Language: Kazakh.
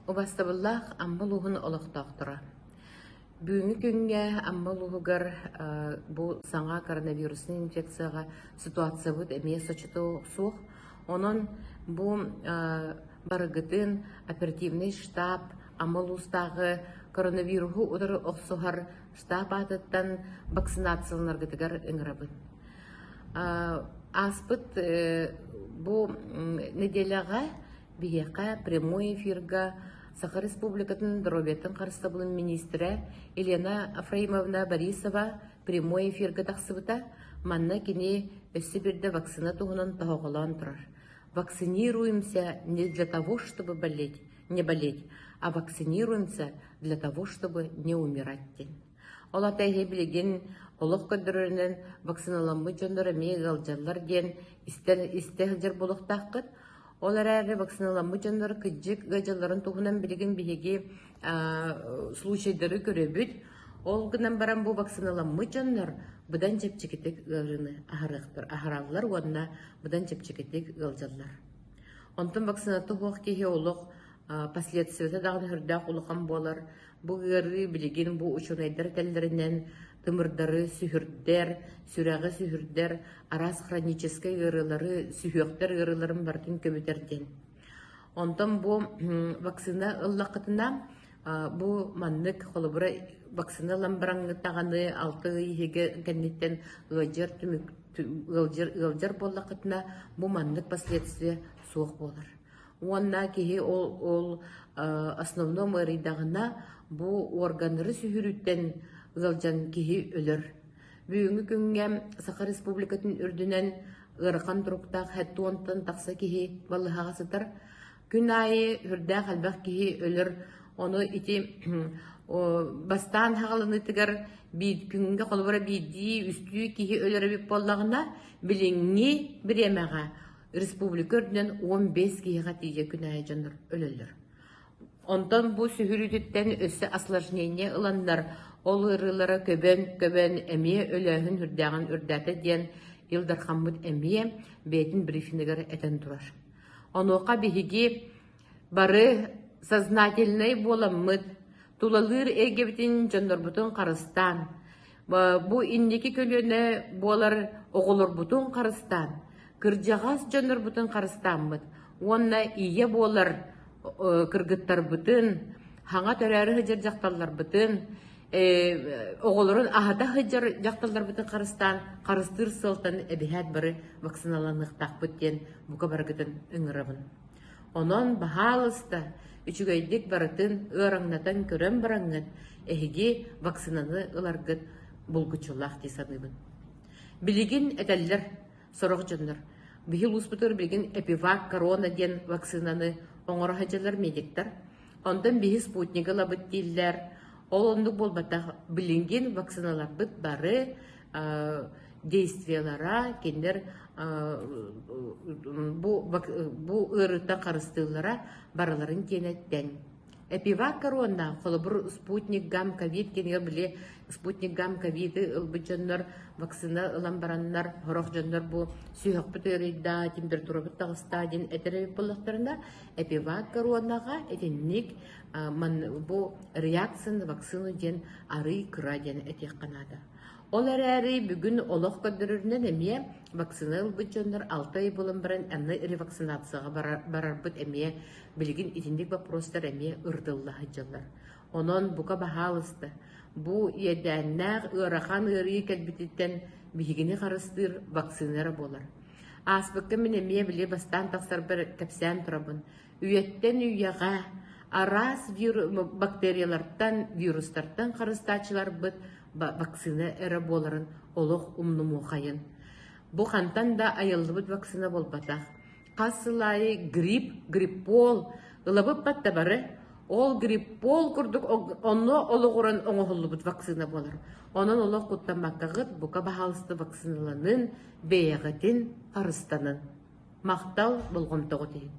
Убастабыллах амбалуһун олохтоохтора. Бүгүнкү күнгө амбалуһугар бу саңа коронавирустун инфекцияга ситуация бут эмие сочету суох. Онон бу барыгытын оперативный штаб амбалустагы коронавирусу удары оксухар штаб атыттан вакцинацияларгытыгар ыңырабын. Аспыт бу неделяга биһиэхэ прямой эфирга Саха Республикатын Дробеттен Карыстабылын министрі Елена Афраимовна Борисова прямой эфирга тахсыбыта манна кини өссі бірді вакцина туғынан тағылан тұрар. Вакцинируемся не для того, чтобы не болеть, а вакцинируемся для того, чтобы не умирать. Ола тәйге білеген олық көдірінен вакциналамы жондар меғал жаллар ген истәғдер болықтаққыт. Олар әрі вакциналамы жондар күджік ғажаларын туғынан білеген бігеге случайдары көребіт. Ол гынан баран бұл вакциналамы жондар бұдан жепчекетек ғырыны ағырағылар оғанна бұдан жепчекетек ғалжалар. Онтын вакцинаты хоқ кеге олық последствияты дағын хүрдақ олыққан болар. Бұл ғыры білеген бұл учунайдар тәлдерінен тымырдары сүхірдер, сүрәғы сүхірдер, арас хроническай ғырылары, сүхөқтер ғырыларын бартын көбітерден. Онтан бұл вакцина ұллақытына бұл маннық қолыбыра вакцина ламбараңы тағаны 6 егеге кәнеттен ғылжар боллақытына бұл маннық последствия суық болар. Онна кеге ол основном ұрайдағына бұл органыры сүхіріттен ғылжан кеге өлір. Бүгінгі күнге Саха Республикатын үрдінен ғырқан тұрықтақ хәтті онтан тақса кеге балыға сытар. Күн айы үрдәқ әлбәқ кеге өлір. Оны ити бастан хағалыны тігір күнге қолыбыра бейді үсті кеге өлір біп болағына біліңе біремеға республика үрдінен 15 кеге тиге күн айы жандар өлілер. Онтан бұл сүхірүтеттен өсі аслажнение ыландар ол ырылары көбен әмие өләхін үрдәғын үрдәті ден елдар қамбыт әмие бәйтін брифингер әтен тұрар. Онуға бігіге бары сознательный боламыд, тулалыр эгебітін жандар бұтын қарыстан. Бұ иннекі көліне болар оғылыр бұтын қарыстан. Кыржағас жандар бұтын қарыстан мұд. Онна ие болар кыргыттар бұтын, хаңа төрәрі хыжыр жақталар бұтын, оғылырын ахата хыжыр жақталар бұтын қарыстан, қарыстыр сылтан әбіхәт бары вакциналанықтақ бұттен бұқа барғытын үңірабын. Онон бағалысты үчігайдік барытын ұраңнатан көрін бараңғыт, әхеге вакцинаны ұларғыт бұлғычылақ десаныбын. Білеген әтәлілер, сұрық жындар, бігіл ұспытыр білген эпивак корона ден вакцинаны оңыр хачалар медиктар. Ондан бігі спутнигі лабыт дейлер. Ол ондық болбата білінген вакциналар бұт бары действиялара, кендер бұ ұрыта қарыстылара бараларын кенеттен. Эпивак корона, қолыбыр спутник гам ковид, кенгер біле спутник гам ковиды ұлбыт жонлар, вакцина ұлан баранлар, ғырық жонлар бұ сүйіқ бұт өрейді, температура бұт тағыста ден әтірі болықтарында эпивак коронаға әтеннік бұ реакцияны вакцину ден ары күра ден әтек қанады. Ол әрі бүгін олық көдірірінен әме вакцина ұлбыт жонлар 6 ай болын баран әмі ревакцинацияға барар бұт әме білген етіндік вопростар әме ұрдыллағы жоллар. Онон бұқа бағалысты. Бұ едәннәғ ұрақан ұры кәлбітеттен бігіне қарыстыр вакцинары болар. Аспыққа мен әме біле бастан тақсар бір кәпсән тұрабын. Үйеттен үйеға арас бактериялардан, вирустардан қарыстачылар бұд вакцина әрі боларын олық ұмныму қайын. Бұ қантан да айылды бұд вакцина болбатақ. Қасылайы гриппол, ұлабып батта бары, ол гриппол күрдік, оны олығырын оңығылы бұд вакцина болар. Onun olaq құттамаққағыт бұқа бағалысты вакциналанын бейағытын қарыстанын. Мақтал болғымтығы дейін.